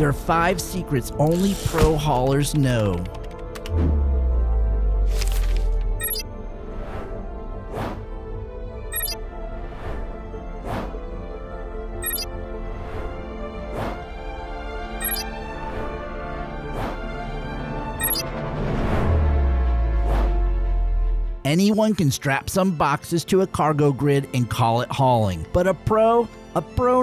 There are 5 secrets only pro haulers know. Anyone can strap some boxes to a cargo grid and call it hauling, but a pro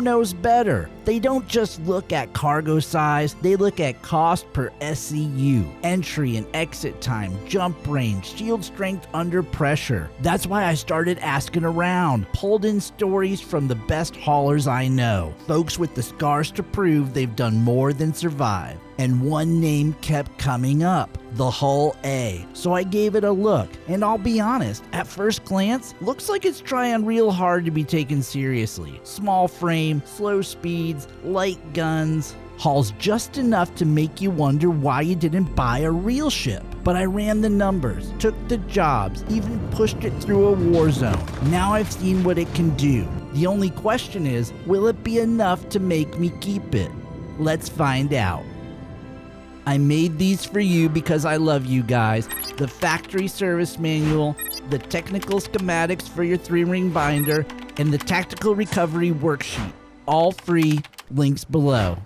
knows better. They don't just look at cargo size, they look at cost per SCU, entry and exit time, jump range, shield strength under pressure. That's why I started asking around, pulled in stories from the best haulers I know, folks with the scars to prove they've done more than survive. And one name kept coming up, the Hull A. So I gave it a look, and I'll be honest, at first glance, looks like it's trying real hard to be taken seriously. Small frame, slow speeds, light guns, hauls just enough to make you wonder why you didn't buy a real ship. But I ran the numbers, took the jobs, even pushed it through a war zone. Now I've seen what it can do. The only question is, will it be enough to make me keep it? Let's find out. I made these for you because I love you guys. The factory service manual, the technical schematics for your 3-ring binder, and the tactical recovery worksheet. All free, links below.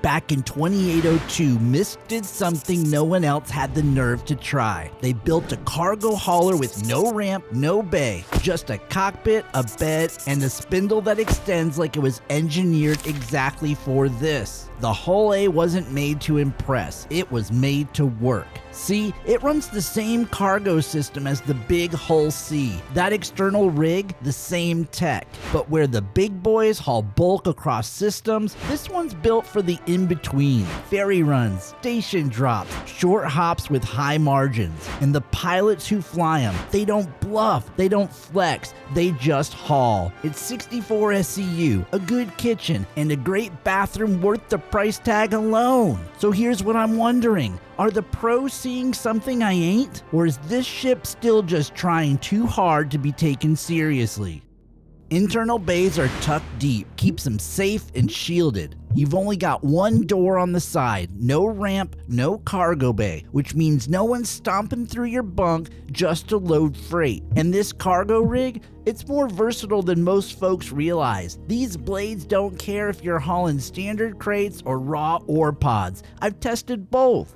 Back in 2802, MISC did something no one else had the nerve to try. They built a cargo hauler with no ramp, no bay, just a cockpit, a bed, and a spindle that extends like it was engineered exactly for this. The Hull A wasn't made to impress, it was made to work. See, it runs the same cargo system as the big Hull C. That external rig, the same tech. But where the big boys haul bulk across systems, this one's built for the in-between. Ferry runs, station drops, short hops with high margins. And the pilots who fly them, they don't bluff, they don't flex, they just haul. It's 64 SCU, a good kitchen, and a great bathroom worth the price tag alone. So here's what I'm wondering. Are the pros seeing something I ain't? Or is this ship still just trying too hard to be taken seriously? Internal bays are tucked deep, keeps them safe and shielded. You've only got one door on the side, no ramp, no cargo bay, which means no one's stomping through your bunk just to load freight. And this cargo rig, it's more versatile than most folks realize. These blades don't care if you're hauling standard crates or raw ore pods. I've tested both.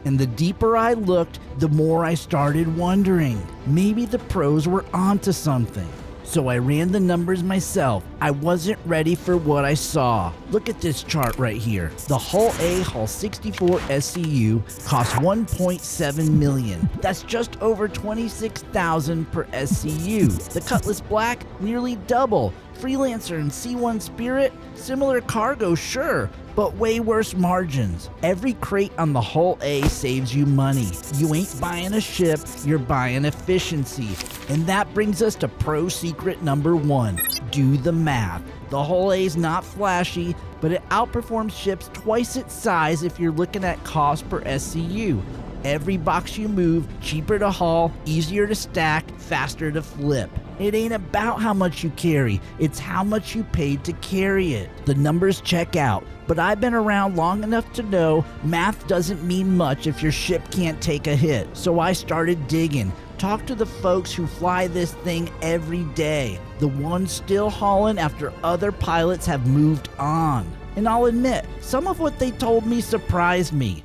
And the deeper I looked, the more I started wondering. Maybe the pros were onto something. So I ran the numbers myself. I wasn't ready for what I saw. Look at this chart right here. The Hull A Hull 64 SCU costs $1.7 million. That's just over $26,000 per SCU. The Cutlass Black, nearly double. Freelancer and C1 Spirit, similar cargo, sure, but way worse margins. Every crate on the Hull A saves you money. You ain't buying a ship, you're buying efficiency. And that brings us to pro secret number 1. Do the math. The Hull A's not flashy, but it outperforms ships twice its size if you're looking at cost per SCU. Every box you move, cheaper to haul, easier to stack, faster to flip. It ain't about how much you carry, it's how much you paid to carry it. The numbers check out, but I've been around long enough to know math doesn't mean much if your ship can't take a hit. So I started digging. Talk to the folks who fly this thing every day, the ones still hauling after other pilots have moved on. And I'll admit, some of what they told me surprised me.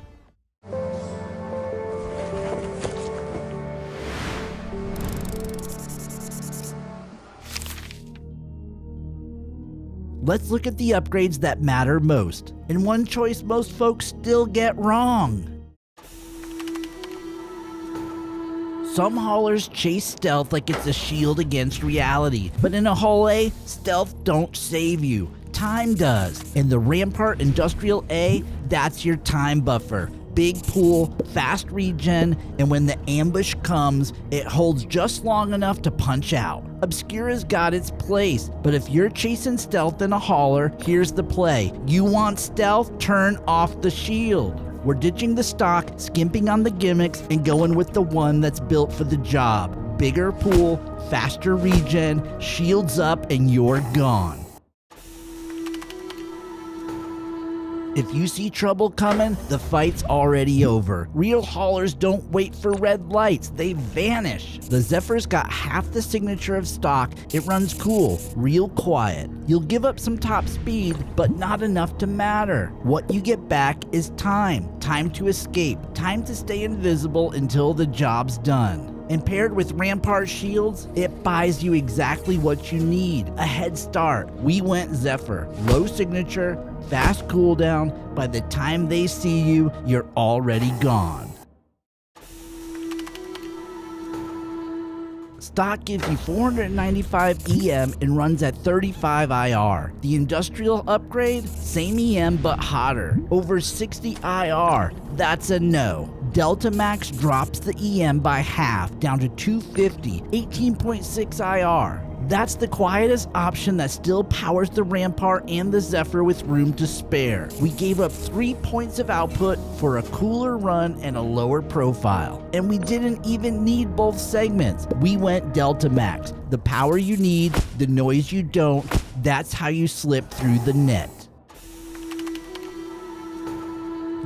Let's look at the upgrades that matter most, and one choice most folks still get wrong. Some haulers chase stealth like it's a shield against reality, but in a Hull A, stealth don't save you. Time does. And the Rampart Industrial A, that's your time buffer. Big pool, fast regen, and when the ambush comes, it holds just long enough to punch out. Obscura's got its place, but if you're chasing stealth in a hauler, here's the play. You want stealth? Turn off the shield. We're ditching the stock, skimping on the gimmicks, and going with the one that's built for the job. Bigger pool, faster regen, shields up, and you're gone. If you see trouble coming, the fight's already over. Real haulers don't wait for red lights, they vanish. The Zephyr's got half the signature of stock. It runs cool, real quiet. You'll give up some top speed, but not enough to matter. What you get back is time. Time to escape, time to stay invisible until the job's done. And paired with Rampart shields, it buys you exactly what you need. A head start. We went Zephyr. Low signature, fast cooldown. By the time they see you, you're already gone. Stock gives you 495 EM and runs at 35 IR. The industrial upgrade, same EM but hotter. Over 60 IR, that's a no. Delta Max drops the EM by half, down to 250, 18.6 IR. That's the quietest option that still powers the Rampart and the Zephyr with room to spare. We gave up 3 points of output for a cooler run and a lower profile. And we didn't even need both segments. We went Delta Max. The power you need, the noise you don't, that's how you slip through the net.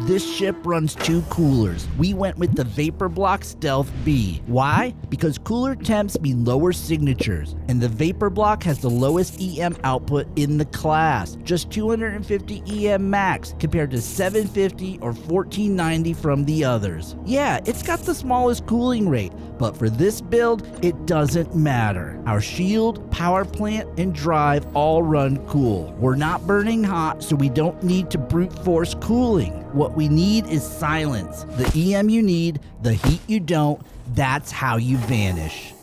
This ship runs 2 coolers. We went with the Vapor Block Stealth B. Why? Because cooler temps mean lower signatures, and the Vapor Block has the lowest EM output in the class, just 250 EM max compared to 750 or 1490 from the others. Yeah, it's got the smallest cooling rate, but for this build, it doesn't matter. Our shield, power plant, and drive all run cool. We're not burning hot, so we don't need to brute force cooling. What we need is silence. The EM you need, the heat you don't, that's how you vanish.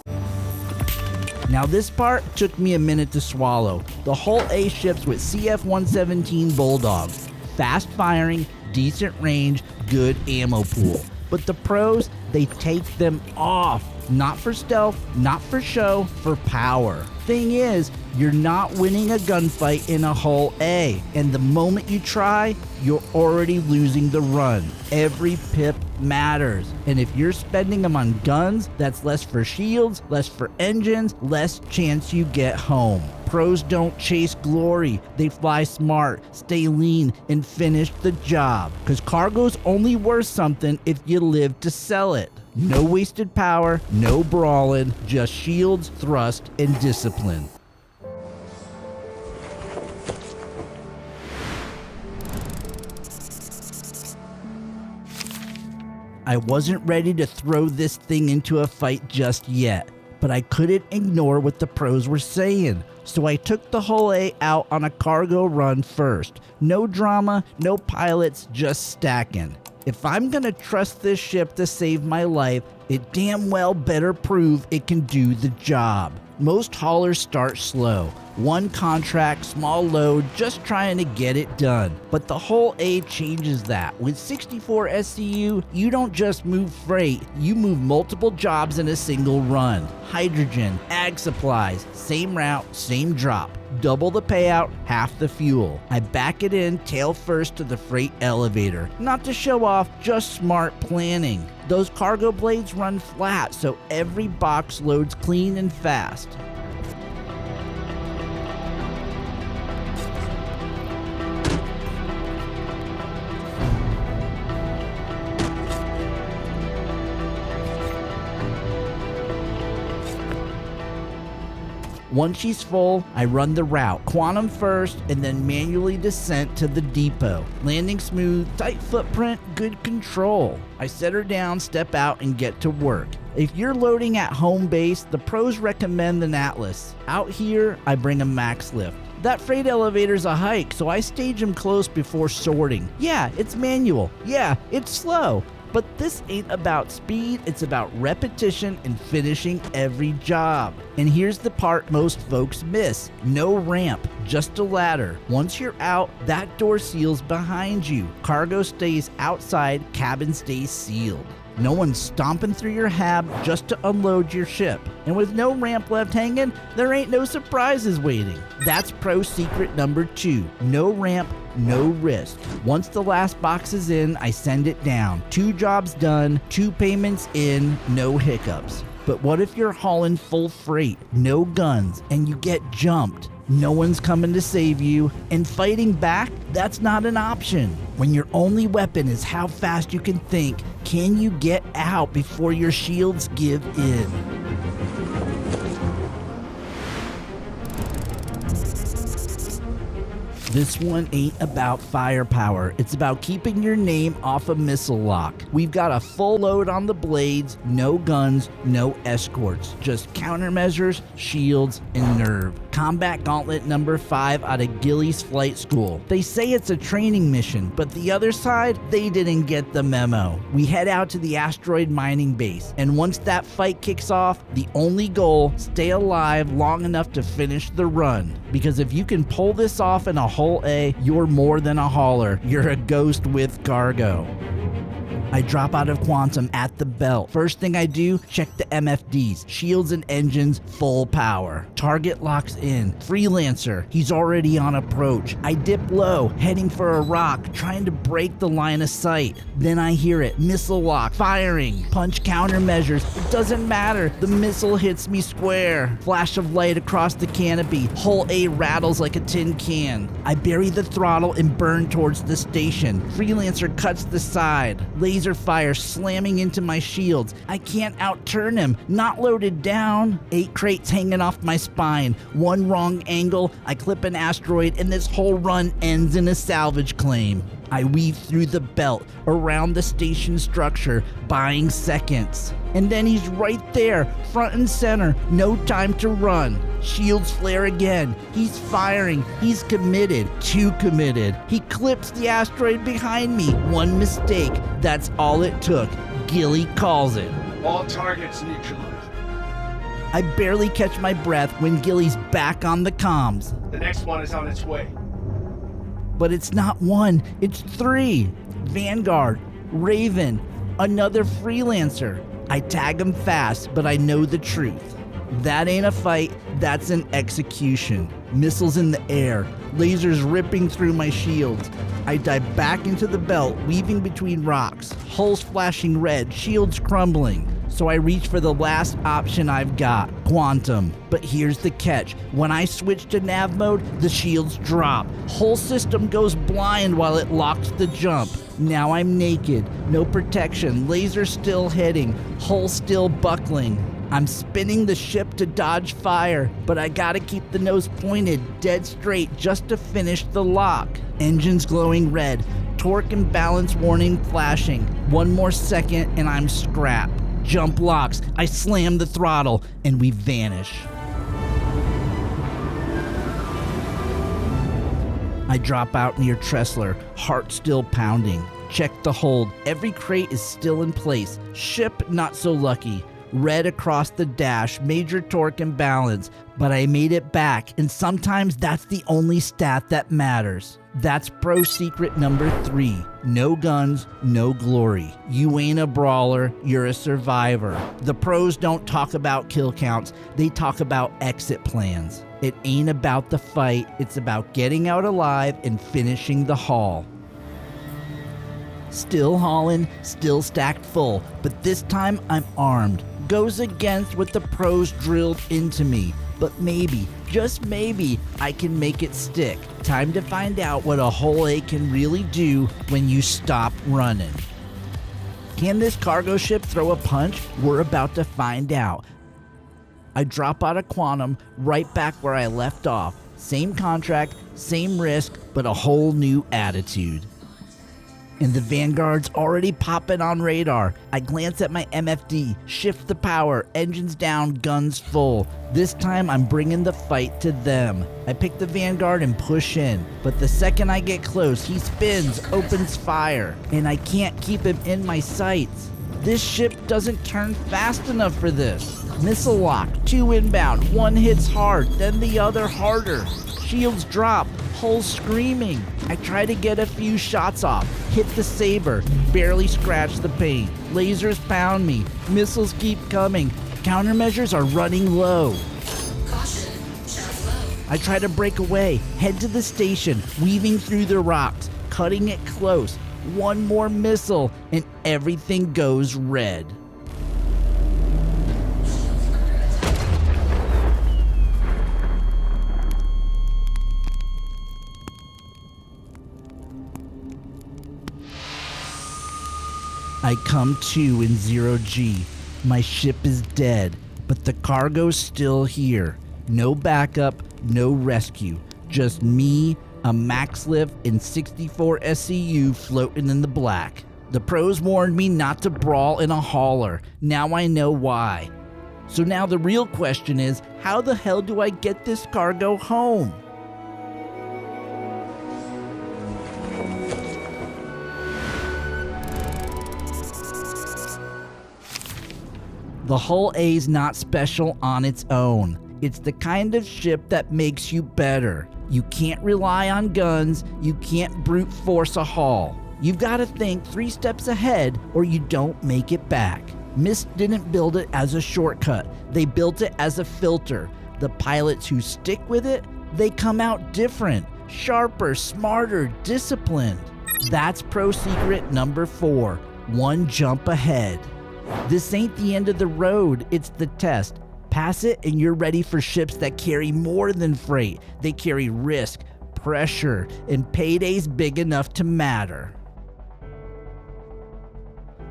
Now this part took me a minute to swallow. The Hull A ships with CF-117 Bulldogs. Fast firing, decent range, good ammo pool. But the pros, they take them off. Not for stealth, not for show, for power. Thing is, you're not winning a gunfight in a Hull A, and the moment you try, you're already losing the run. Every pip matters, and if you're spending them on guns, that's less for shields, less for engines, less chance you get home. Pros don't chase glory, they fly smart, stay lean, and finish the job, because cargo's only worth something if you live to sell it. No wasted power, no brawling, just shields, thrust, and discipline. I wasn't ready to throw this thing into a fight just yet, but I couldn't ignore what the pros were saying. So I took the Hull A out on a cargo run first. No drama, no pilots, just stacking. If I'm gonna trust this ship to save my life, it damn well better prove it can do the job. Most haulers start slow. One contract, small load, just trying to get it done. But the Hull A changes that. With 64 SCU, you don't just move freight, you move multiple jobs in a single run. Hydrogen, ag supplies, same route, same drop. Double the payout, half the fuel. I back it in tail first to the freight elevator. Not to show off, just smart planning. Those cargo blades run flat, so every box loads clean and fast. Once she's full, I run the route. Quantum first, and then manually descent to the depot. Landing smooth, tight footprint, good control. I set her down, step out, and get to work. If you're loading at home base, the pros recommend an Atlas. Out here, I bring a max lift. That freight elevator's a hike, so I stage him close before sorting. Yeah, it's manual. Yeah, it's slow. But this ain't about speed, it's about repetition and finishing every job. And here's the part most folks miss. No ramp, just a ladder. Once you're out, that door seals behind you. Cargo stays outside, cabin stays sealed. No one's stomping through your hab just to unload your ship. And with no ramp left hanging, there ain't no surprises waiting. That's pro secret number 2. No ramp, no risk. Once the last box is in, I send it down. 2 jobs done, 2 payments in, no hiccups. But what if you're hauling full freight, no guns, and you get jumped? No one's coming to save you, and fighting back, that's not an option. When your only weapon is how fast you can think, can you get out before your shields give in? This one ain't about firepower. It's about keeping your name off a missile lock. We've got a full load on the blades, no guns, no escorts, just countermeasures, shields, and nerve. Combat Gauntlet number 5 out of Gilly's Flight School. They say it's a training mission, but the other side, they didn't get the memo. We head out to the asteroid mining base, and once that fight kicks off, the only goal, stay alive long enough to finish the run. Because if you can pull this off in a Hull A, you're more than a hauler. You're a ghost with cargo. I drop out of Quantum at the belt. First thing I do, check the MFDs. Shields and engines, full power. Target locks in. Freelancer, he's already on approach. I dip low, heading for a rock, trying to break the line of sight. Then I hear it, missile lock, firing. Punch countermeasures, it doesn't matter. The missile hits me square. Flash of light across the canopy. Hull A rattles like a tin can. I bury the throttle and burn towards the station. Freelancer cuts the side. Laser fire slamming into my shields. I can't outturn him. Not loaded down. 8 crates hanging off my spine. One wrong angle, I clip an asteroid, and this whole run ends in a salvage claim. I weave through the belt, around the station structure, buying seconds. And then he's right there, front and center, no time to run. Shields flare again. He's firing. He's committed. Too committed. He clips the asteroid behind me. One mistake. That's all it took. Gilly calls it. All targets neutralized. I barely catch my breath when Gilly's back on the comms. The next one is on its way. But it's not 1, it's 3. Vanguard, Raven, another freelancer. I tag him fast, but I know the truth. That ain't a fight, that's an execution. Missiles in the air, lasers ripping through my shields. I dive back into the belt, weaving between rocks, hulls flashing red, shields crumbling. So I reach for the last option I've got, Quantum. But here's the catch. When I switch to nav mode, the shields drop. Whole system goes blind while it locks the jump. Now I'm naked, no protection, laser still hitting, hull still buckling. I'm spinning the ship to dodge fire, but I gotta keep the nose pointed, dead straight, just to finish the lock. Engines glowing red, torque and balance warning flashing. One more second and I'm scrapped. Jump locks, I slam the throttle, and we vanish. I drop out near Tressler, heart still pounding. Check the hold, every crate is still in place. Ship not so lucky. Red across the dash, major torque and balance, but I made it back, and sometimes that's the only stat that matters. That's pro secret number 3. No guns, no glory. You ain't a brawler, you're a survivor. The pros don't talk about kill counts, they talk about exit plans. It ain't about the fight, it's about getting out alive and finishing the haul. Still hauling, still stacked full, but this time I'm armed. Goes against what the pros drilled into me, but maybe, just maybe, I can make it stick. Time to find out what a Hull A can really do when you stop running. Can this cargo ship throw a punch? We're about to find out. I drop out of Quantum, right back where I left off. Same contract, same risk, but a whole new attitude. And the Vanguard's already popping on radar. I glance at my MFD, shift the power, engines down, guns full. This time I'm bringing the fight to them. I pick the Vanguard and push in, but the second I get close, he spins, opens fire, and I can't keep him in my sights. This ship doesn't turn fast enough for this. Missile lock, 2 inbound, one hits hard, then the other harder. Shields drop, hull screaming. I try to get a few shots off, hit the saber, barely scratch the paint. Lasers pound me, missiles keep coming. Countermeasures are running low. Caution, shaft low. I try to break away, head to the station, weaving through the rocks, cutting it close. One more missile, and everything goes red. I come to in 0G. My ship is dead, but the cargo's still here. No backup, no rescue. Just me, a max lift, and 64 SCU floating in the black. The pros warned me not to brawl in a hauler. Now I know why. So now the real question is, how the hell do I get this cargo home? The Hull A's not special on its own. It's the kind of ship that makes you better. You can't rely on guns, you can't brute force a hull. You've got to think 3 steps ahead or you don't make it back. MISC didn't build it as a shortcut, they built it as a filter. The pilots who stick with it, they come out different, sharper, smarter, disciplined. That's pro secret number 4, one jump ahead. This ain't the end of the road, it's the test. Pass it and you're ready for ships that carry more than freight. They carry risk, pressure, and paydays big enough to matter.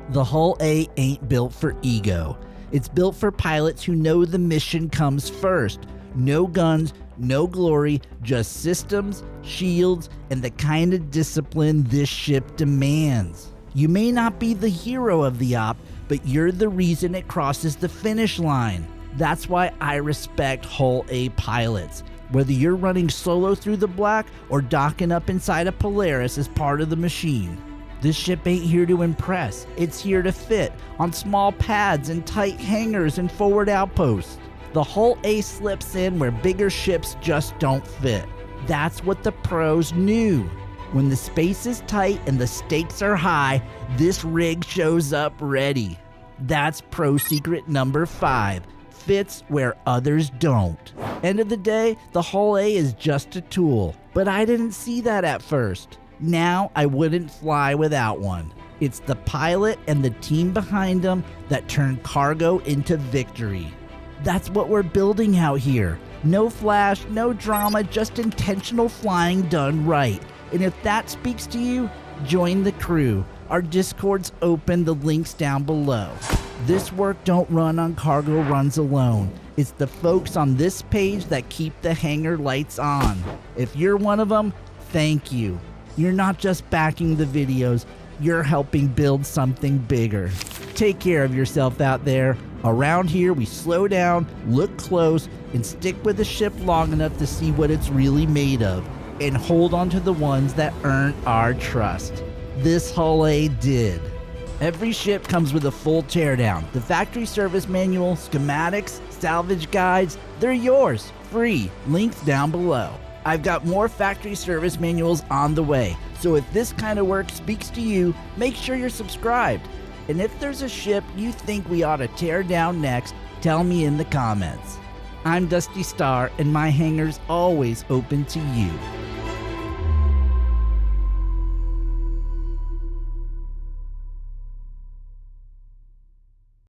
The Hull A ain't built for ego. It's built for pilots who know the mission comes first. No guns, no glory, just systems, shields, and the kind of discipline this ship demands. You may not be the hero of the op, but you're the reason it crosses the finish line. That's why I respect Hull A pilots. Whether you're running solo through the black or docking up inside a Polaris as part of the machine. This ship ain't here to impress. It's here to fit on small pads and tight hangars and forward outposts. The Hull A slips in where bigger ships just don't fit. That's what the pros knew. When the space is tight and the stakes are high, this rig shows up ready. That's pro secret number 5. Fits where others don't. End of the day, the Hull A is just a tool. But I didn't see that at first. Now I wouldn't fly without one. It's the pilot and the team behind them that turn cargo into victory. That's what we're building out here. No flash, no drama, just intentional flying done right. And if that speaks to you, join the crew. Our Discord's open, the link's down below. This work don't run on cargo runs alone. It's the folks on this page that keep the hangar lights on. If you're one of them, thank you. You're not just backing the videos, you're helping build something bigger. Take care of yourself out there. Around here, we slow down, look close, and stick with the ship long enough to see what it's really made of. And hold on to the ones that earn our trust. This Hull A did. Every ship comes with a full teardown. The factory service manual, schematics, salvage guides, they're yours, free, links down below. I've got more factory service manuals on the way, so if this kind of work speaks to you, make sure you're subscribed. And if there's a ship you think we ought to tear down next, tell me in the comments. I'm Dusty Star, and my hangar's always open to you.